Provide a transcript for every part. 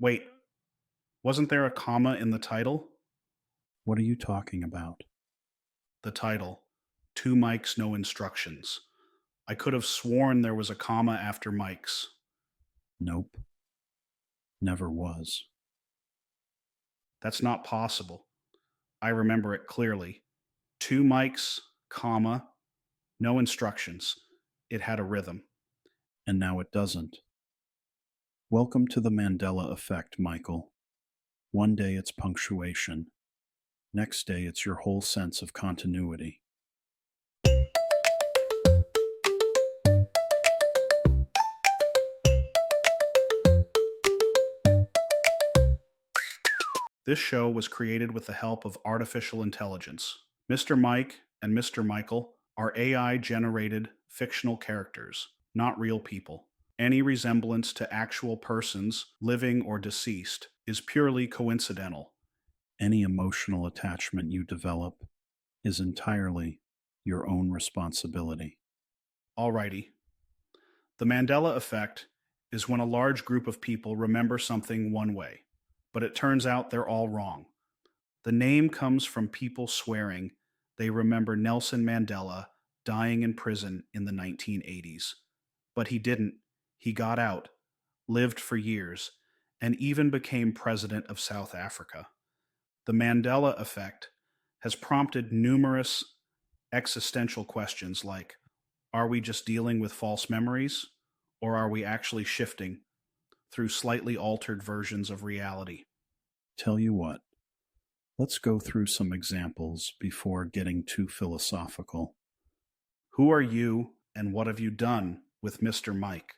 Wait, wasn't there a comma in the title? What are you talking about? The title. Two mics, no instructions. I could have sworn there was a comma after mics. Nope, never was. That's not possible. I remember it clearly. Two mics, comma, no instructions. It had a rhythm. And now it doesn't. Welcome to the Mandela Effect, Michael. One day it's punctuation. Next day it's your whole sense of continuity. This show was created with the help of artificial intelligence. Mr. Mike and Mr. Michael are AI generated fictional characters, not real people. Any resemblance to actual persons, living or deceased, is purely coincidental. Any emotional attachment you develop is entirely your own responsibility. Alrighty. The Mandela Effect is when a large group of people remember something one way, but it turns out they're all wrong. The name comes from people swearing they remember Nelson Mandela dying in prison in the 1980s. But he didn't. He got out, lived for years, and even became president of South Africa. The Mandela Effect has prompted numerous existential questions like, are we just dealing with false memories, or are we actually shifting through slightly altered versions of reality? Tell you what, let's go through some examples before getting too philosophical. Who are you, and what have you done with Mr. Mike?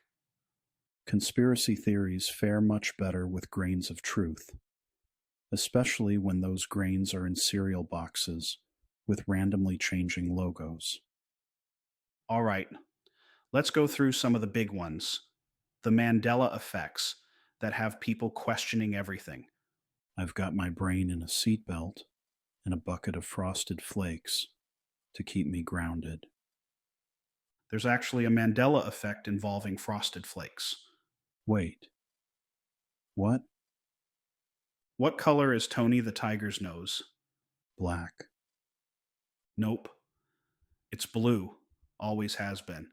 Conspiracy theories fare much better with grains of truth, especially when those grains are in cereal boxes with randomly changing logos. All right, let's go through some of the big ones. The Mandela effects that have people questioning everything. I've got my brain in a seatbelt and a bucket of frosted flakes to keep me grounded. There's actually a Mandela effect involving frosted flakes. Wait, what? What color is Tony the Tiger's nose? Black. Nope. It's blue. Always has been.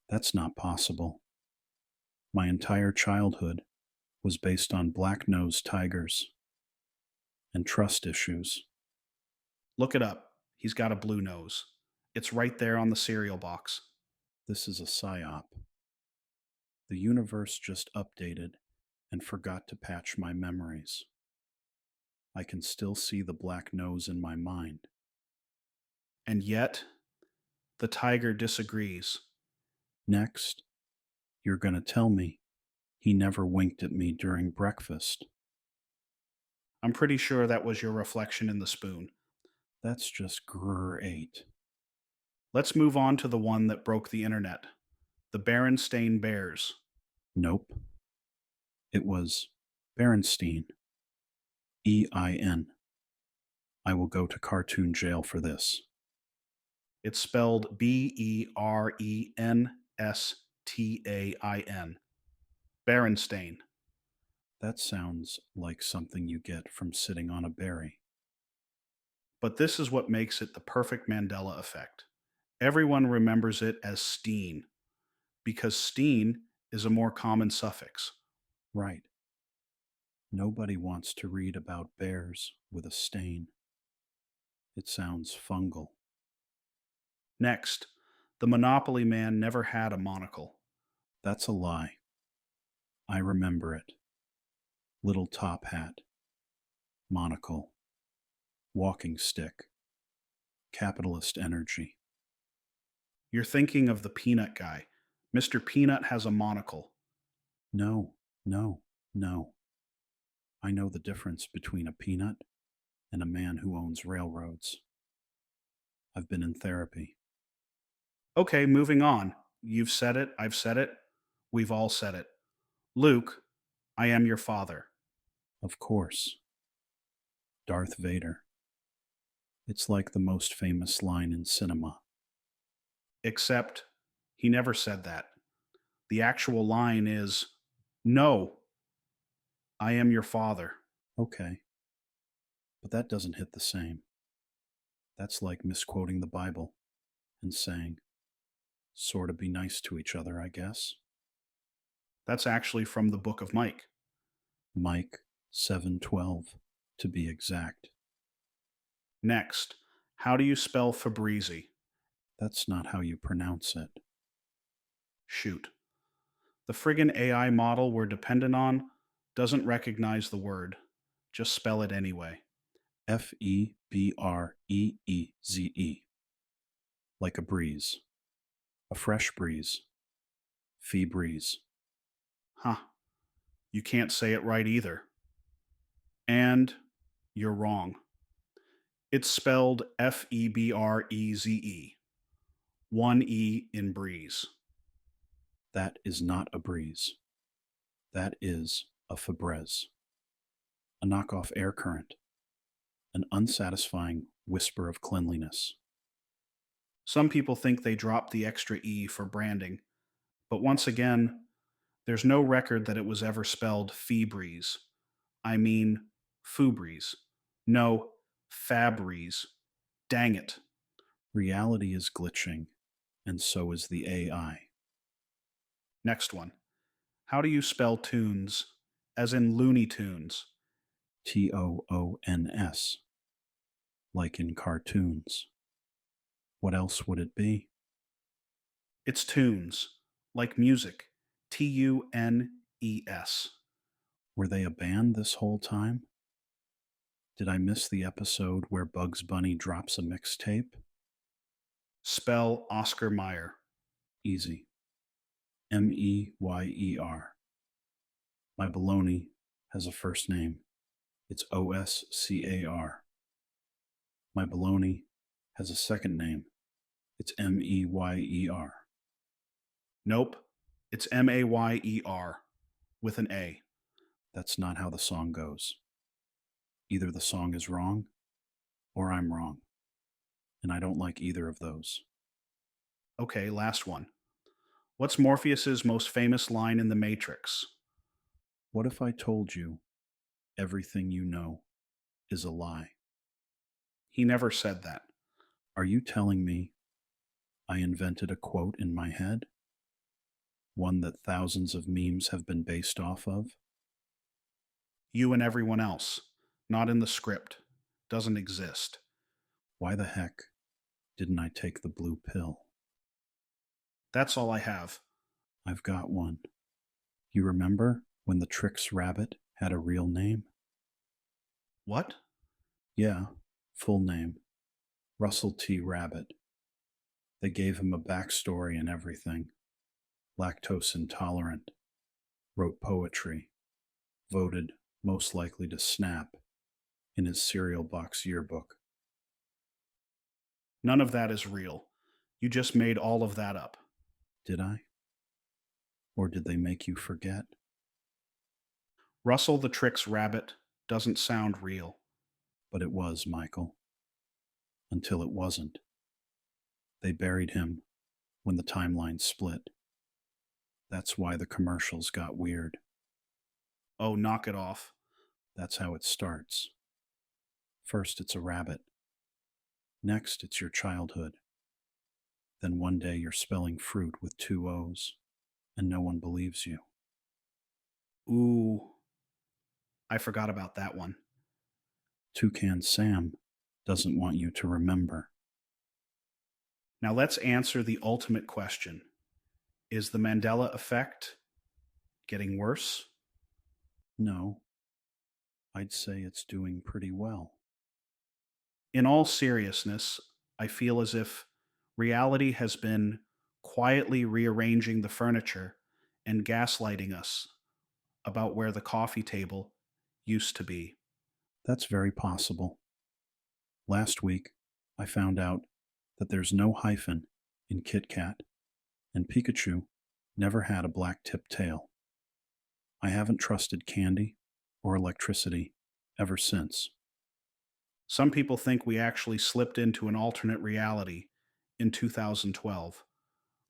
That's not possible. My entire childhood was based on black-nosed tigers and trust issues. Look it up. He's got a blue nose. It's right there on the cereal box. This is a psyop. The universe just updated and forgot to patch my memories. I can still see the black nose in my mind. And yet, the tiger disagrees. Next, you're going to tell me he never winked at me during breakfast. I'm pretty sure that was your reflection in the spoon. That's just great. Let's move on to the one that broke the internet. The Berenstain Bears. Nope. It was Berenstein. EIN. I will go to cartoon jail for this. It's spelled Berenstein. Berenstain. That sounds like something you get from sitting on a berry. But this is what makes it the perfect Mandela effect. Everyone remembers it as Steen, because Steen is a more common suffix. Right. Nobody wants to read about bears with a stain. It sounds fungal. Next, the Monopoly man never had a monocle. That's a lie. I remember it. Little top hat, monocle, walking stick, capitalist energy. You're thinking of the peanut guy. Mr. Peanut has a monocle. No, no, no. I know the difference between a peanut and a man who owns railroads. I've been in therapy. Okay, moving on. You've said it, I've said it, we've all said it. Luke, I am your father. Of course. Darth Vader. It's like the most famous line in cinema. Except he never said that. The actual line is, no. I am your father. Okay, but that doesn't hit the same. That's like misquoting the Bible and saying, sort of be nice to each other, I guess. That's actually from the book of Mike. Mike 7:12, to be exact. Next, how do you spell Fabrizi? That's not how you pronounce it. Shoot. The friggin' AI model we're dependent on doesn't recognize the word. Just spell it anyway. Febreeze, like a breeze, a fresh breeze, fee breeze. Huh. You can't say it right either. And you're wrong. It's spelled Febreze. One E in breeze. That is not a breeze. That is a Febreze, a knockoff air current, an unsatisfying whisper of cleanliness. Some people think they dropped the extra E for branding, but once again, there's no record that it was ever spelled Febreze. I mean, Fubreeze. No, Fabreeze. Dang it. Reality is glitching, and so is the AI. Next one. How do you spell tunes? As in Looney Tunes. Toons, like in cartoons. What else would it be? It's tunes, like music. Tunes. Were they a band this whole time? Did I miss the episode where Bugs Bunny drops a mixtape? Spell Oscar Mayer. Easy. Meyer. My baloney has a first name. It's Oscar. My baloney has a second name. It's Meyer. Nope, it's Mayer with an A. That's not how the song goes. Either the song is wrong or I'm wrong. And I don't like either of those. Okay, last one. What's Morpheus's most famous line in The Matrix? What if I told you everything you know is a lie? He never said that. Are you telling me I invented a quote in my head? One that thousands of memes have been based off of? You and everyone else. Not in the script. Doesn't exist. Why the heck didn't I take the blue pill? That's all I have. I've got one. You remember when the Trix Rabbit had a real name? What? Yeah, full name. Russell T. Rabbit. They gave him a backstory and everything. Lactose intolerant. Wrote poetry. Voted most likely to snap in his cereal box yearbook. None of that is real. You just made all of that up. Did I? Or did they make you forget? Russell the Tricks Rabbit doesn't sound real. But it was, Michael. Until it wasn't. They buried him when the timeline split. That's why the commercials got weird. Oh, knock it off. That's how it starts. First, it's a rabbit. Next, it's your childhood. Then one day you're spelling fruit with two O's, and no one believes you. Ooh, I forgot about that one. Toucan Sam doesn't want you to remember. Now let's answer the ultimate question. Is the Mandela Effect getting worse? No, I'd say it's doing pretty well. In all seriousness, I feel as if reality has been quietly rearranging the furniture and gaslighting us about where the coffee table used to be. That's very possible. Last week, I found out that there's no hyphen in Kit Kat, and Pikachu never had a black tipped tail. I haven't trusted candy or electricity ever since. Some people think we actually slipped into an alternate reality in 2012.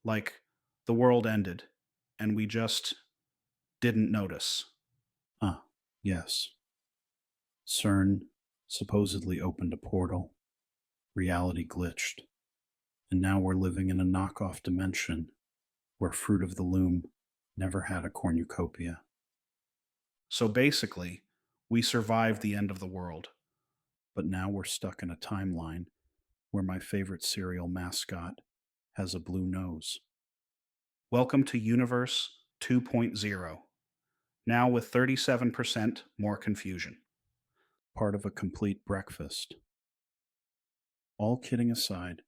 Like the world ended and we just didn't notice. Ah, Yes, CERN supposedly opened a portal, reality glitched, and now we're living in a knockoff dimension where Fruit of the Loom never had a cornucopia. So basically, we survived the end of the world. But now we're stuck in a timeline where my favorite cereal mascot has a blue nose. Welcome to Universe 2.0, now with 37% more confusion. Part of a complete breakfast. All kidding aside,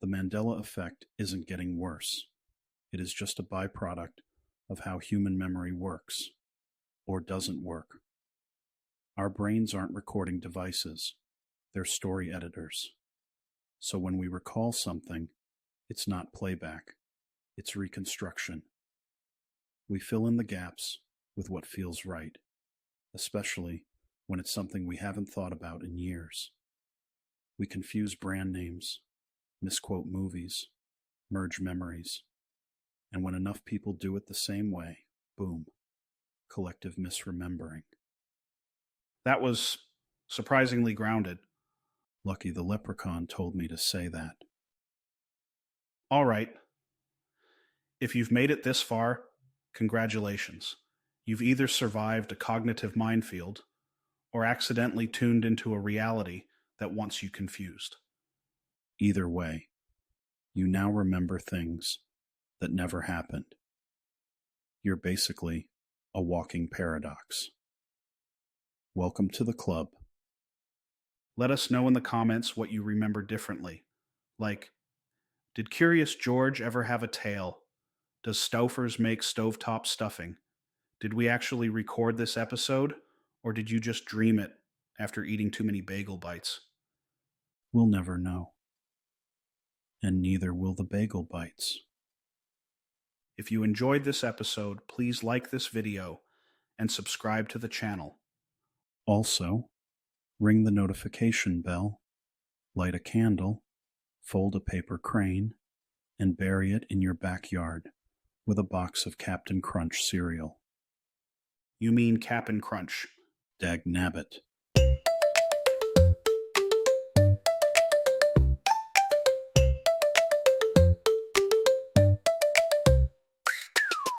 the Mandela Effect isn't getting worse. It is just a byproduct of how human memory works, or doesn't work. Our brains aren't recording devices, they're story editors. So when we recall something, it's not playback, it's reconstruction. We fill in the gaps with what feels right, especially when it's something we haven't thought about in years. We confuse brand names, misquote movies, merge memories, and when enough people do it the same way, boom, collective misremembering. That was surprisingly grounded. Lucky the leprechaun told me to say that. All right. If you've made it this far, congratulations. You've either survived a cognitive minefield or accidentally tuned into a reality that wants you confused. Either way, you now remember things that never happened. You're basically a walking paradox. Welcome to the club. Let us know in the comments what you remember differently. Like, did Curious George ever have a tail? Does Stouffer's make stovetop stuffing? Did we actually record this episode, or did you just dream it after eating too many bagel bites? We'll never know. And neither will the bagel bites. If you enjoyed this episode, please like this video and subscribe to the channel. Also, ring the notification bell, light a candle, fold a paper crane, and bury it in your backyard with a box of Captain Crunch cereal. You mean Cap and Crunch. Dagnabbit.